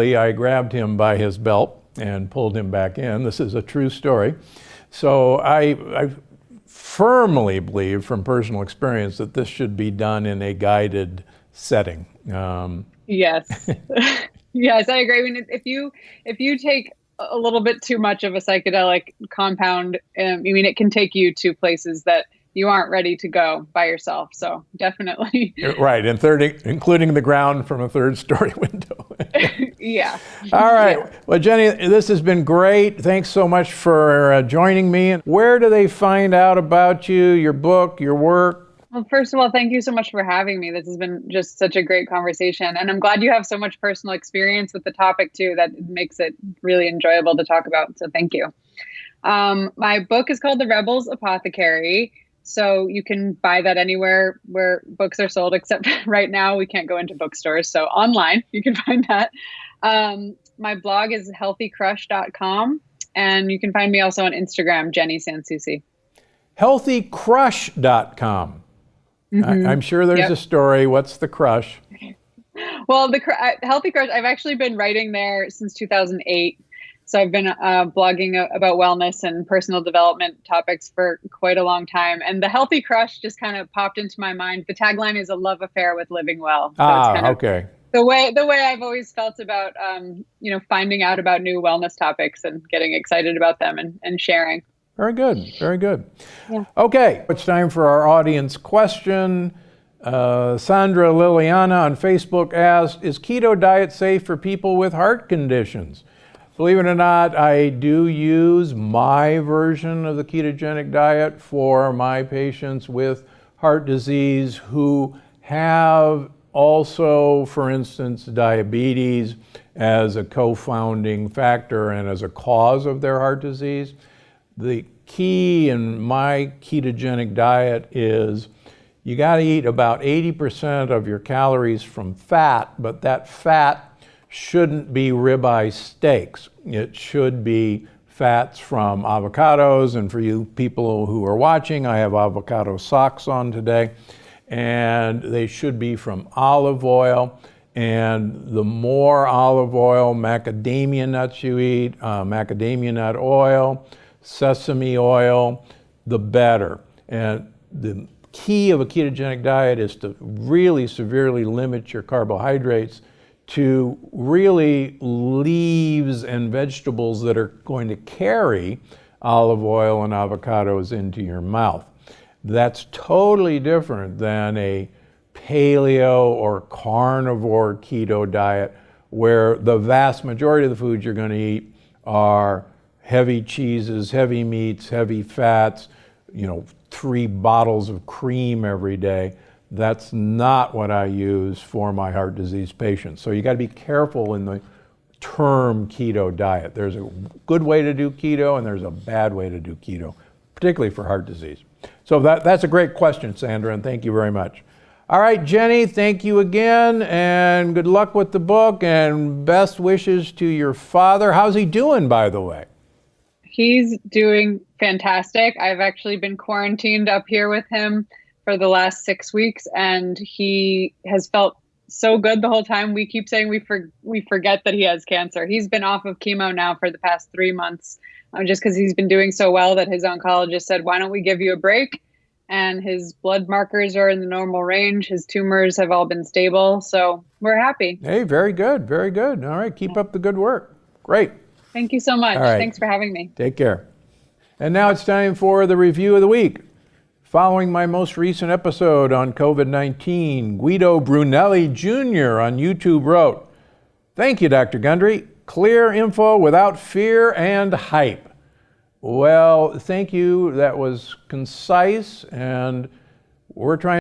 I grabbed him by his belt and pulled him back in. This is a true story. So I firmly believe from personal experience that this should be done in a guided setting. Yes. Yes, I agree. I mean, if you take a little bit too much of a psychedelic compound, I mean, it can take you to places that you aren't ready to go by yourself. So definitely. Right, and including the ground from a third-story window. Yeah. All right. Yeah. Well, Jenny, this has been great. Thanks so much for joining me. Where do they find out about you, your book, your work? Well, first of all, thank you so much for having me. This has been just such a great conversation. And I'm glad you have so much personal experience with the topic too, that makes it really enjoyable to talk about. So thank you. My book is called The Rebel's Apothecary. So you can buy that anywhere where books are sold, except right now we can't go into bookstores. So online, you can find that. My blog is healthycrush.com. And you can find me also on Instagram, Jenny Sansusi. Healthycrush.com. Mm-hmm. I'm sure there's a story. What's the crush? Well, the Healthy Crush, I've actually been writing there since 2008. So I've been blogging about wellness and personal development topics for quite a long time. And the Healthy Crush just kind of popped into my mind. The tagline is a love affair with living well. So it's kind of okay. The way I've always felt about, finding out about new wellness topics and getting excited about them and sharing. Very good. Very good. Yeah. Okay, it's time for our audience question. Sandra Liliana on Facebook asked, is keto diet safe for people with heart conditions? Believe it or not, I do use my version of the ketogenic diet for my patients with heart disease who have also, for instance, diabetes as a co-founding factor and as a cause of their heart disease. The key in my ketogenic diet is you got to eat about 80% of your calories from fat, but that fat shouldn't be ribeye steaks. It should be fats from avocados, and for you people who are watching, I have avocado socks on today, and they should be from olive oil. And the more olive oil, macadamia nuts you eat, macadamia nut oil, sesame oil, the better. And the key of a ketogenic diet is to really severely limit your carbohydrates to really leaves and vegetables that are going to carry olive oil and avocados into your mouth. That's totally different than a paleo or carnivore keto diet where the vast majority of the foods you're going to eat are heavy cheeses, heavy meats, heavy fats, 3 bottles of cream every day. That's not what I use for my heart disease patients. So you got to be careful in the term keto diet. There's a good way to do keto and there's a bad way to do keto, particularly for heart disease. So that's a great question, Sandra, and thank you very much. All right, Jenny, thank you again, and good luck with the book, and best wishes to your father. How's he doing, by the way? He's doing fantastic. I've actually been quarantined up here with him for the last 6 weeks, and he has felt so good the whole time. We keep saying we forget that he has cancer. He's been off of chemo now for the past 3 months, just because he's been doing so well that his oncologist said, why don't we give you a break? And his blood markers are in the normal range. His tumors have all been stable. So we're happy. Hey, very good. Very good. All right. Keep up the good work. Great. Thank you so much. All right. Thanks for having me. Take care. And now it's time for the review of the week. Following my most recent episode on COVID-19, Guido Brunelli Jr. on YouTube wrote, thank you, Dr. Gundry. Clear info without fear and hype. Well, thank you. That was concise, and we're trying